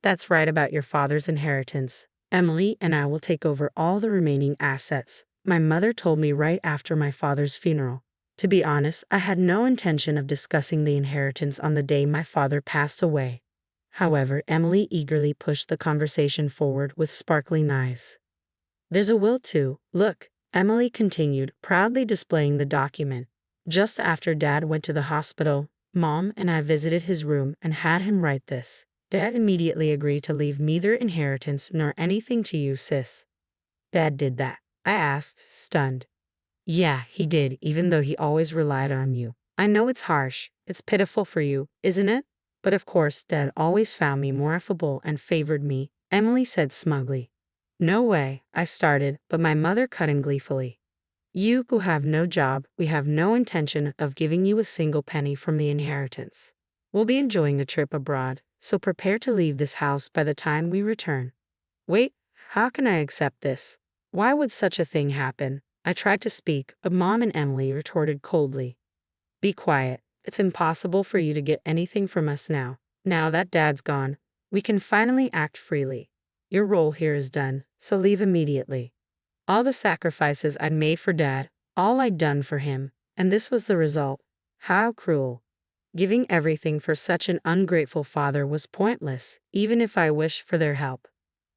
That's right about your father's inheritance. Emily and I will take over all the remaining assets. My mother told me right after my father's funeral. To be honest, I had no intention of discussing the inheritance on the day my father passed away. However, Emily eagerly pushed the conversation forward with sparkling eyes. There's a will too. Look, Emily continued, proudly displaying the document. Just after Dad went to the hospital, Mom and I visited his room and had him write this. Dad immediately agreed to leave neither inheritance nor anything to you, sis. Dad did that? I asked, stunned. Yeah, he did, even though he always relied on you. I know it's harsh. It's pitiful for you, isn't it? But of course, Dad always found me more affable and favored me, Emily said smugly. No way, I started, but my mother cut in gleefully. You who have no job, we have no intention of giving you a single penny from the inheritance. We'll be enjoying a trip abroad, so prepare to leave this house by the time we return. Wait, how can I accept this? Why would such a thing happen? I tried to speak, but Mom and Emily retorted coldly. Be quiet. It's impossible for you to get anything from us now. Now that Dad's gone, we can finally act freely. Your role here is done, so leave immediately. All the sacrifices I'd made for Dad, all I'd done for him, and this was the result. How cruel. Giving everything for such an ungrateful father was pointless, even if I wished for their help.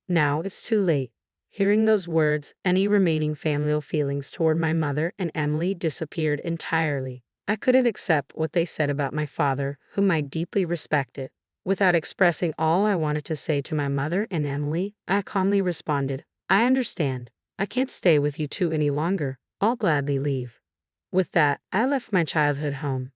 Now it's too late. Hearing those words, any remaining familial feelings toward my mother and Emily disappeared entirely. I couldn't accept what they said about my father, whom I deeply respected. Without expressing all I wanted to say to my mother and Emily, I calmly responded, I understand. I can't stay with you two any longer. I'll gladly leave. With that, I left my childhood home.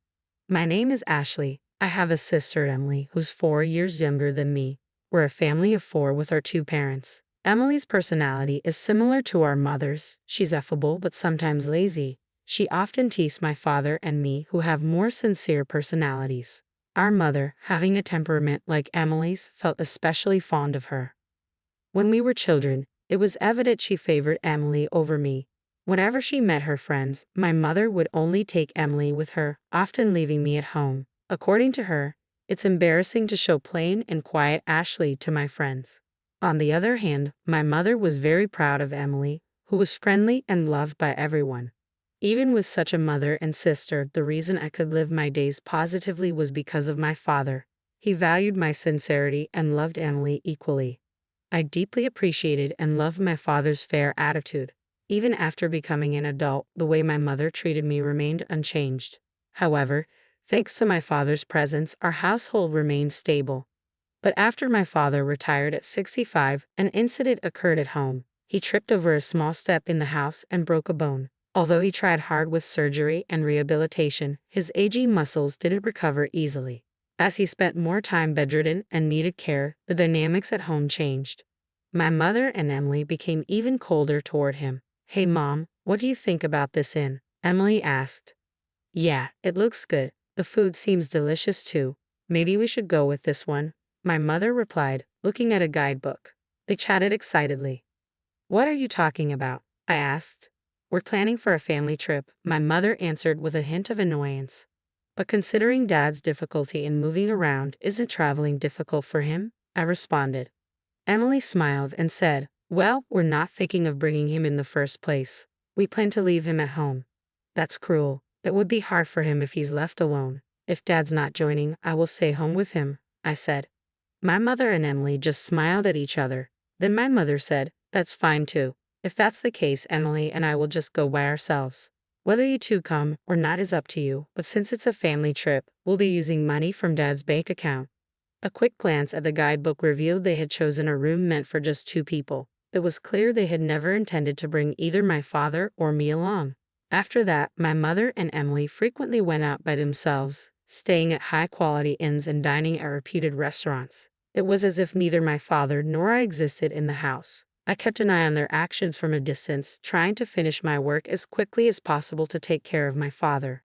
My name is Ashley. I have a sister, Emily, who's 4 years younger than me. We're a family of 4 with our 2 parents. Emily's personality is similar to our mother's. She's affable but sometimes lazy. She often teases my father and me, who have more sincere personalities. Our mother, having a temperament like Emily's, felt especially fond of her. When we were children, it was evident she favored Emily over me. Whenever she met her friends, my mother would only take Emily with her, often leaving me at home. According to her, it's embarrassing to show plain and quiet Ashley to my friends. On the other hand, my mother was very proud of Emily, who was friendly and loved by everyone. Even with such a mother and sister, the reason I could live my days positively was because of my father. He valued my sincerity and loved Emily equally. I deeply appreciated and loved my father's fair attitude. Even after becoming an adult, the way my mother treated me remained unchanged. However, thanks to my father's presence, our household remained stable. But after my father retired at 65, an incident occurred at home. He tripped over a small step in the house and broke a bone. Although he tried hard with surgery and rehabilitation, his aging muscles didn't recover easily. As he spent more time bedridden and needed care, the dynamics at home changed. My mother and Emily became even colder toward him. Hey Mom, what do you think about this inn? Emily asked. Yeah, it looks good. The food seems delicious too. Maybe we should go with this one, my mother replied, looking at a guidebook. They chatted excitedly. What are you talking about? I asked. We're planning for a family trip, my mother answered with a hint of annoyance. But considering Dad's difficulty in moving around, isn't traveling difficult for him? I responded. Emily smiled and said, well, we're not thinking of bringing him in the first place. We plan to leave him at home. That's cruel. It would be hard for him if he's left alone. If Dad's not joining, I will stay home with him, I said. My mother and Emily just smiled at each other. Then my mother said, that's fine too. If that's the case, Emily and I will just go by ourselves. Whether you two come or not is up to you, but since it's a family trip, we'll be using money from Dad's bank account. A quick glance at the guidebook revealed they had chosen a room meant for just 2 people. It was clear they had never intended to bring either my father or me along. After that, my mother and Emily frequently went out by themselves, staying at high-quality inns and dining at reputed restaurants. It was as if neither my father nor I existed in the house. I kept an eye on their actions from a distance, trying to finish my work as quickly as possible to take care of my father.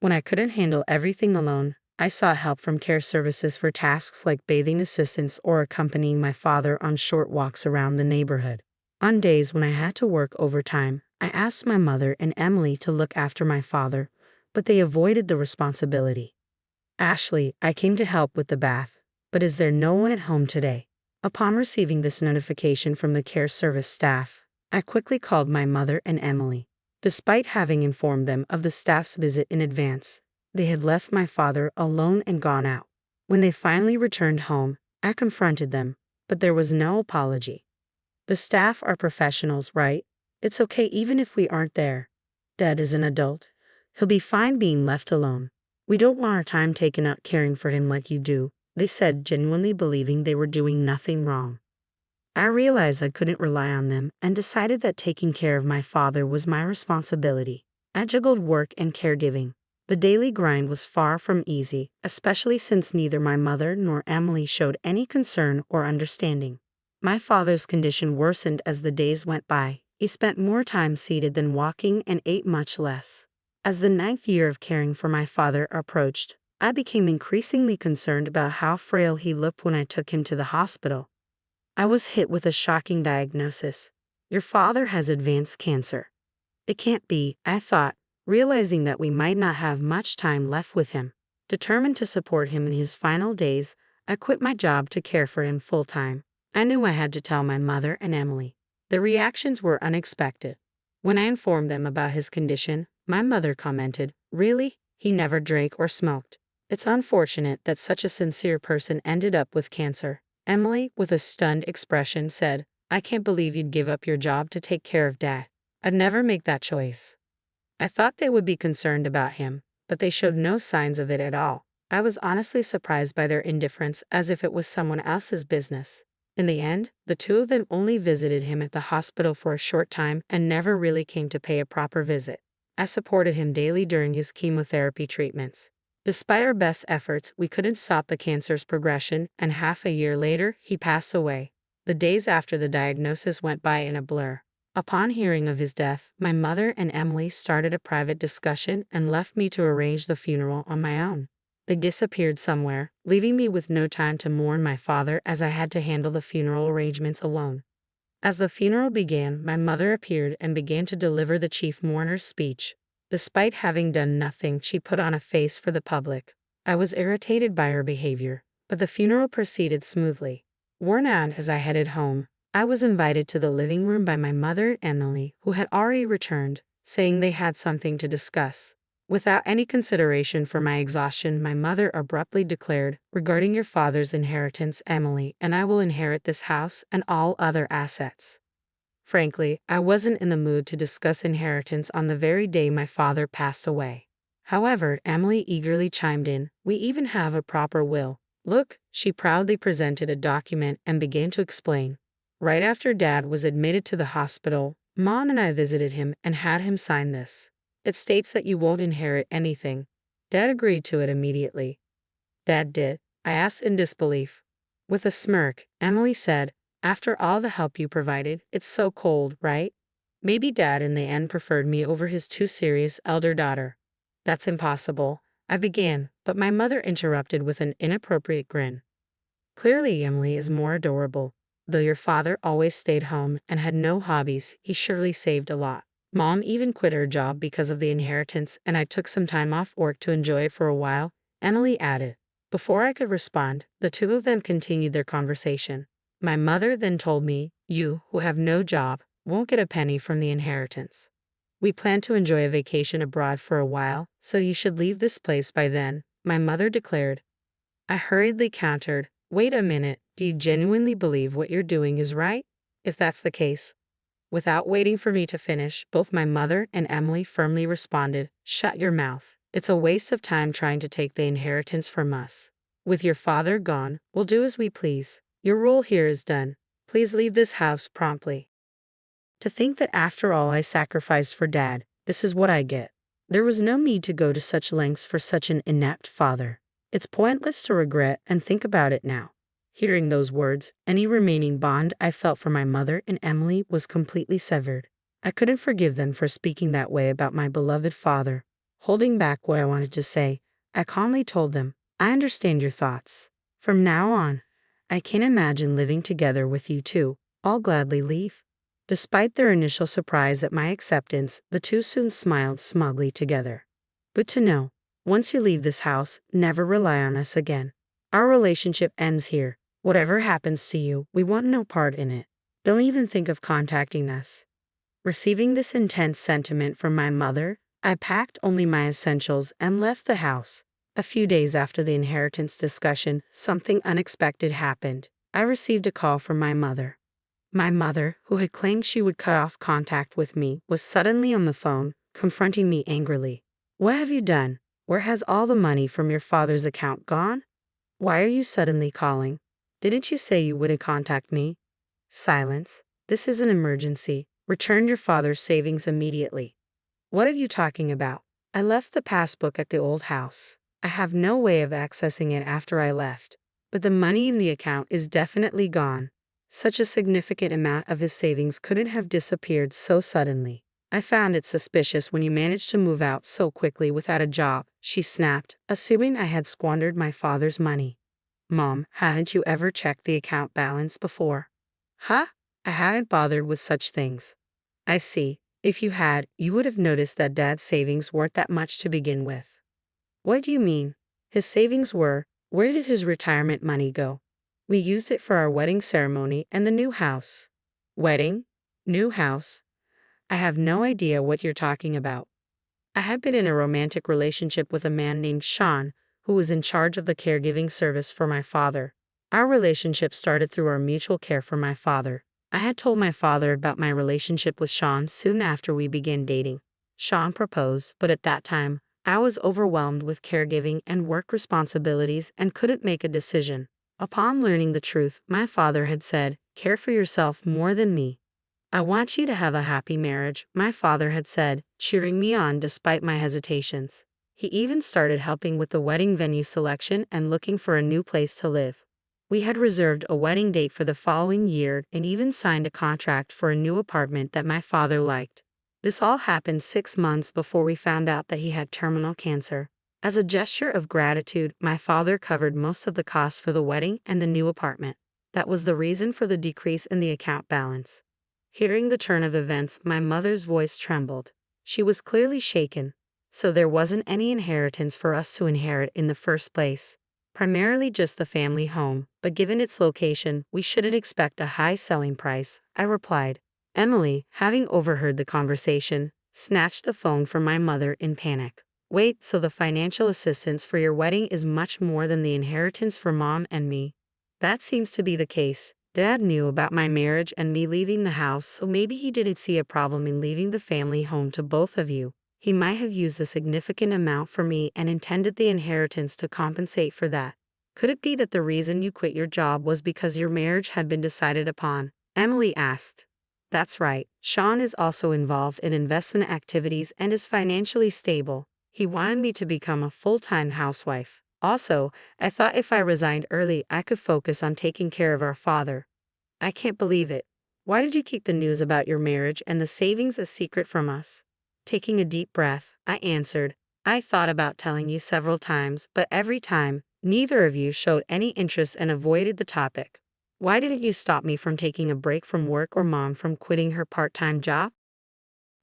When I couldn't handle everything alone, I sought help from care services for tasks like bathing assistance or accompanying my father on short walks around the neighborhood. On days when I had to work overtime, I asked my mother and Emily to look after my father, but they avoided the responsibility. Ashley, I came to help with the bath. But is there no one at home today? Upon receiving this notification from the care service staff, I quickly called my mother and Emily. Despite having informed them of the staff's visit in advance, they had left my father alone and gone out. When they finally returned home, I confronted them, but there was no apology. The staff are professionals, right? It's okay even if we aren't there. Dad is an adult. He'll be fine being left alone. We don't want our time taken up caring for him like you do, they said, genuinely believing they were doing nothing wrong. I realized I couldn't rely on them and decided that taking care of my father was my responsibility. I juggled work and caregiving. The daily grind was far from easy, especially since neither my mother nor Emily showed any concern or understanding. My father's condition worsened as the days went by. He spent more time seated than walking and ate much less. As the 9th year of caring for my father approached, I became increasingly concerned about how frail he looked when I took him to the hospital. I was hit with a shocking diagnosis. Your father has advanced cancer. It can't be, I thought, realizing that we might not have much time left with him. Determined to support him in his final days, I quit my job to care for him full-time. I knew I had to tell my mother and Emily. The reactions were unexpected. When I informed them about his condition, my mother commented, "Really? He never drank or smoked. It's unfortunate that such a sincere person ended up with cancer." Emily, with a stunned expression, said, "I can't believe you'd give up your job to take care of Dad. I'd never make that choice." I thought they would be concerned about him, but they showed no signs of it at all. I was honestly surprised by their indifference, as if it was someone else's business. In the end, the two of them only visited him at the hospital for a short time and never really came to pay a proper visit. I supported him daily during his chemotherapy treatments. Despite our best efforts, we couldn't stop the cancer's progression, and half a year later, he passed away. The days after the diagnosis went by in a blur. Upon hearing of his death, my mother and Emily started a private discussion and left me to arrange the funeral on my own. They disappeared somewhere, leaving me with no time to mourn my father, as I had to handle the funeral arrangements alone. As the funeral began, my mother appeared and began to deliver the chief mourner's speech. Despite having done nothing, she put on a face for the public. I was irritated by her behavior, but the funeral proceeded smoothly. Worn out as I headed home, I was invited to the living room by my mother and Emily, who had already returned, saying they had something to discuss. Without any consideration for my exhaustion, my mother abruptly declared, "Regarding your father's inheritance, Emily and I will inherit this house and all other assets." Frankly, I wasn't in the mood to discuss inheritance on the very day my father passed away. However, Emily eagerly chimed in, "We even have a proper will. Look," she proudly presented a document and began to explain. "Right after Dad was admitted to the hospital, Mom and I visited him and had him sign this. It states that you won't inherit anything." Dad agreed to it immediately. "Dad did?" I asked in disbelief. With a smirk, Emily said, "After all the help you provided, it's so cold, right? Maybe Dad in the end preferred me over his too serious elder daughter." "That's impossible," I began, but my mother interrupted with an inappropriate grin. "Clearly Emily is more adorable. Though your father always stayed home and had no hobbies, he surely saved a lot. Mom even quit her job because of the inheritance, and I took some time off work to enjoy it for a while," Emily added. Before I could respond, the two of them continued their conversation. My mother then told me, "You, who have no job, won't get a penny from the inheritance. We plan to enjoy a vacation abroad for a while, so you should leave this place by then," my mother declared. I hurriedly countered, "Wait a minute, do you genuinely believe what you're doing is right? If that's the case." Without waiting for me to finish, both my mother and Emily firmly responded, "Shut your mouth. It's a waste of time trying to take the inheritance from us. With your father gone, we'll do as we please. Your role here is done. Please leave this house promptly." To think that after all I sacrificed for Dad, this is what I get. There was no need to go to such lengths for such an inept father. It's pointless to regret and think about it now. Hearing those words, any remaining bond I felt for my mother and Emily was completely severed. I couldn't forgive them for speaking that way about my beloved father. Holding back what I wanted to say, I calmly told them, "I understand your thoughts. From now on, I can't imagine living together with you two. I'll gladly leave." Despite their initial surprise at my acceptance, the two soon smiled smugly together. "Good to know. Once you leave this house, never rely on us again." Our relationship ends here. Whatever happens to you, we want no part in it. Don't even think of contacting us." Receiving this intense sentiment from my mother, I packed only my essentials and left the house. A few days after the inheritance discussion, something unexpected happened. I received a call from my mother. My mother, who had claimed she would cut off contact with me, was suddenly on the phone, confronting me angrily. "What have you done? Where has all the money from your father's account gone? Why are you suddenly calling? Didn't you say you wouldn't contact me?" "Silence. This is an emergency. Return your father's savings immediately." "What are you talking about? I left the passbook at the old house. I have no way of accessing it after I left. But the money in the account is definitely gone. Such a significant amount of his savings couldn't have disappeared so suddenly. I found it suspicious when you managed to move out so quickly without a job," she snapped, assuming I had squandered my father's money. "Mom, haven't you ever checked the account balance before?" "Huh? I haven't bothered with such things." "I see. If you had, you would have noticed that Dad's savings weren't that much to begin with." "What do you mean? His savings were? Where did his retirement money go?" "We used it for our wedding ceremony and the new house." "Wedding? New house? I have no idea what you're talking about." I had been in a romantic relationship with a man named Sean, who was in charge of the caregiving service for my father. Our relationship started through our mutual care for my father. I had told my father about my relationship with Sean soon after we began dating. Sean proposed, but at that time, I was overwhelmed with caregiving and work responsibilities and couldn't make a decision. Upon learning the truth, my father had said, "Care for yourself more than me. I want you to have a happy marriage," my father had said, cheering me on despite my hesitations. He even started helping with the wedding venue selection and looking for a new place to live. We had reserved a wedding date for the following year and even signed a contract for a new apartment that my father liked. This all happened 6 months before we found out that he had terminal cancer. As a gesture of gratitude, my father covered most of the costs for the wedding and the new apartment. That was the reason for the decrease in the account balance. Hearing the turn of events, my mother's voice trembled. She was clearly shaken. So there wasn't any inheritance for us to inherit in the first place. Primarily just the family home, but given its location, we shouldn't expect a high selling price, I replied. Emily, having overheard the conversation, snatched the phone from my mother in panic. "Wait, so the financial assistance for your wedding is much more than the inheritance for Mom and me?" "That seems to be the case. Dad knew about my marriage and me leaving the house, so maybe he didn't see a problem in leaving the family home to both of you. He might have used a significant amount for me and intended the inheritance to compensate for that. Could it be that the reason you quit your job was because your marriage had been decided upon?" Emily asked. "That's right. Sean is also involved in investment activities and is financially stable. He wanted me to become a full-time housewife. Also, I thought if I resigned early, I could focus on taking care of our father." "I can't believe it. Why did you keep the news about your marriage and the savings a secret from us?" Taking a deep breath, I answered, "I thought about telling you several times, but every time, neither of you showed any interest and avoided the topic. Why didn't you stop me from taking a break from work or Mom from quitting her part-time job?"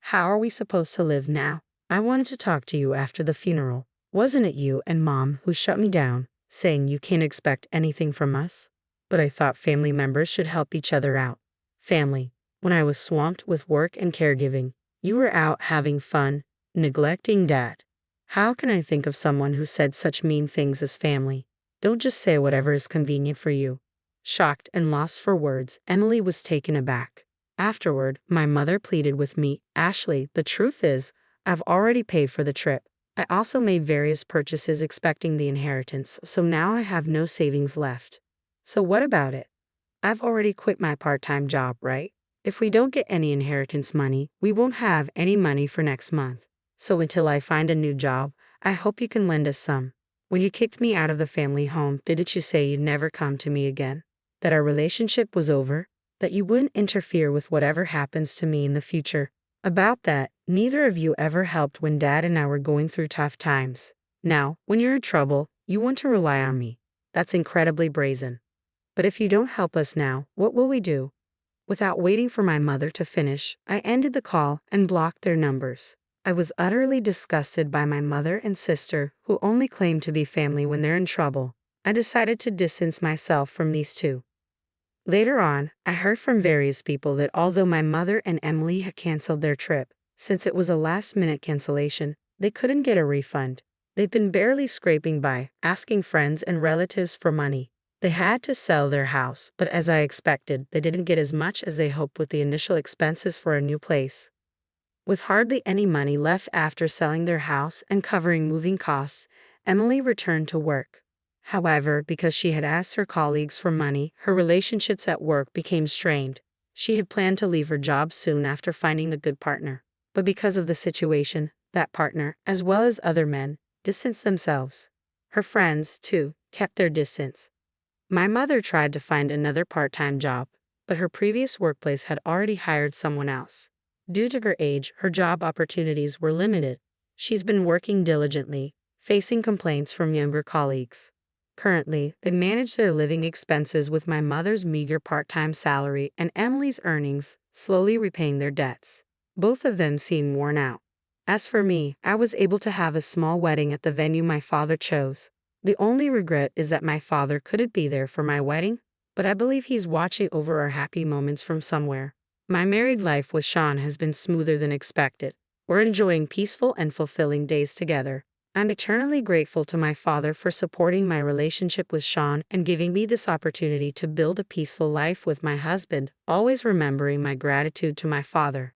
"How are we supposed to live now? I wanted to talk to you after the funeral. Wasn't it you and Mom who shut me down, saying you can't expect anything from us? But I thought family members should help each other out." "Family. When I was swamped with work and caregiving, you were out having fun, neglecting Dad. How can I think of someone who said such mean things as family? Don't just say whatever is convenient for you." Shocked and lost for words, Emily was taken aback. Afterward, my mother pleaded with me, "Ashley, the truth is, I've already paid for the trip. I also made various purchases expecting the inheritance, so now I have no savings left." "So what about it? I've already quit my part-time job, right? If we don't get any inheritance money, we won't have any money for next month. So until I find a new job, I hope you can lend us some. When you kicked me out of the family home, didn't you say you'd never come to me again? That our relationship was over? That you wouldn't interfere with whatever happens to me in the future? About that, neither of you ever helped when Dad and I were going through tough times. Now, when you're in trouble, you want to rely on me. That's incredibly brazen. But if you don't help us now, what will we do?" Without waiting for my mother to finish, I ended the call and blocked their numbers. I was utterly disgusted by my mother and sister, who only claim to be family when they're in trouble. I decided to distance myself from these two. Later on, I heard from various people that although my mother and Emily had canceled their trip, since it was a last-minute cancellation, they couldn't get a refund. They'd been barely scraping by, asking friends and relatives for money. They had to sell their house, but as I expected, they didn't get as much as they hoped with the initial expenses for a new place. With hardly any money left after selling their house and covering moving costs, Emily returned to work. However, because she had asked her colleagues for money, her relationships at work became strained. She had planned to leave her job soon after finding a good partner. But because of the situation, that partner, as well as other men, distanced themselves. Her friends, too, kept their distance. My mother tried to find another part-time job, but her previous workplace had already hired someone else. Due to her age, her job opportunities were limited. She's been working diligently, facing complaints from younger colleagues. Currently, they manage their living expenses with my mother's meager part-time salary and Emily's earnings, slowly repaying their debts. Both of them seem worn out. As for me, I was able to have a small wedding at the venue my father chose. The only regret is that my father couldn't be there for my wedding, but I believe he's watching over our happy moments from somewhere. My married life with Sean has been smoother than expected. We're enjoying peaceful and fulfilling days together. I'm eternally grateful to my father for supporting my relationship with Sean and giving me this opportunity to build a peaceful life with my husband, always remembering my gratitude to my father.